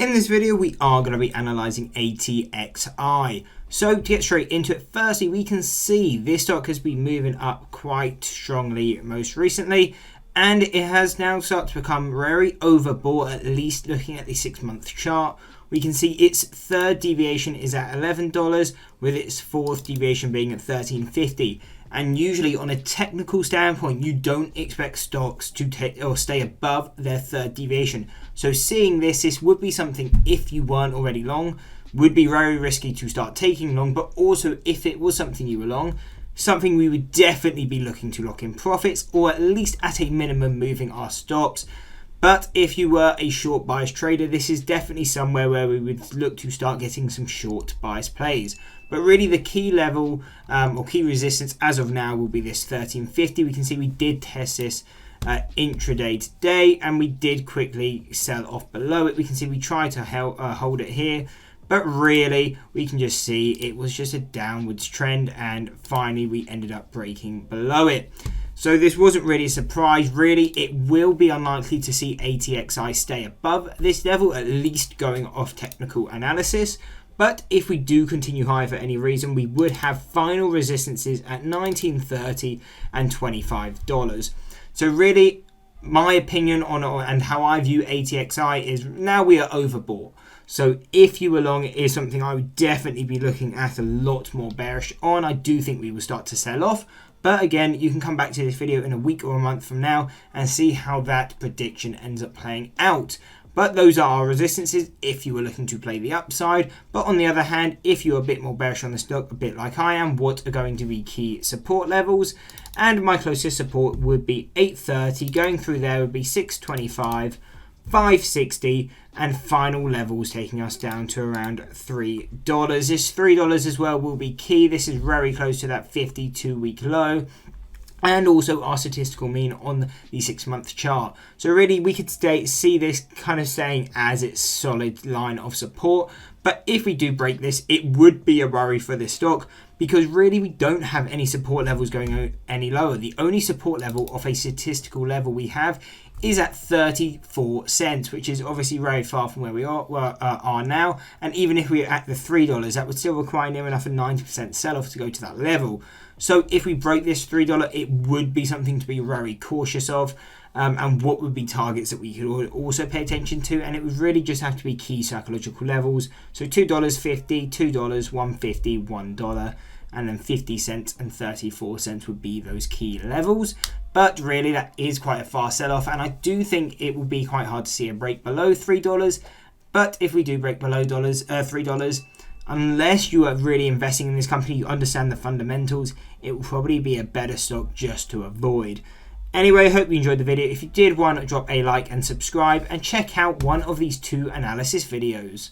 In this video, we are going to be analysing ATXI. So to get straight into it, firstly, we can see this stock has been moving up quite strongly most recently, and it has now started to become very overbought, at least looking at the 6-month chart. We can see its third deviation is at $11, with its fourth deviation being at $13.50. And usually on a technical standpoint, you don't expect stocks to stay above their third deviation. So seeing this would be something, if you weren't already long, would be very risky to start taking long. But also, if it was something you were long, something we would definitely be looking to lock in profits, or at least at a minimum moving our stops. But if you were a short bias trader, this is definitely somewhere where we would look to start getting some short bias plays. But really the key level or key resistance as of now will be this 13.50. We can see we did test this intraday today, and we did quickly sell off below it. We can see we tried to hold it here, but really we can just see it was just a downwards trend, and finally we ended up breaking below it. So this wasn't really a surprise. Really, it will be unlikely to see ATXI stay above this level, at least going off technical analysis. But if we do continue higher for any reason, we would have final resistances at $19.30 and $25. So really, my opinion on it and how I view ATXI is now we are overbought. So if you were long, it is something I would definitely be looking at a lot more bearish on. I do think we will start to sell off. But again, you can come back to this video in a week or a month from now and see how that prediction ends up playing out. But those are our resistances if you were looking to play the upside. But on the other hand, if you're a bit more bearish on the stock, a bit like I am, what are going to be key support levels? And my closest support would be 830. Going through there would be 625, 560, and final levels taking us down to around $3. This $3 as well will be key. This is very close to that 52-week low, and also our statistical mean on the 6-month chart. So really we could see this kind of staying as its solid line of support. But if we do break this, it would be a worry for this stock, because really we don't have any support levels going any lower. The only support level of a statistical level we have is at 34 cents, which is obviously very far from where we are now. And even if we're at the $3, that would still require near enough a 90% sell-off to go to that level. So if we break this $3, it would be something to be very cautious of. And what would be targets that we could also pay attention to, and it would really just have to be key psychological levels. So $2.50, $2, $1.50, $1, and then 50 cents and 34 cents would be those key levels. But really that is quite a far sell-off, and I do think it will be quite hard to see a break below $3. But if we do break below $3, unless you are really investing in this company, you understand the fundamentals, it will probably be a better stock just to avoid. Anyway, I hope you enjoyed the video. If you did, why not drop a like and subscribe, and check out one of these 2 analysis videos.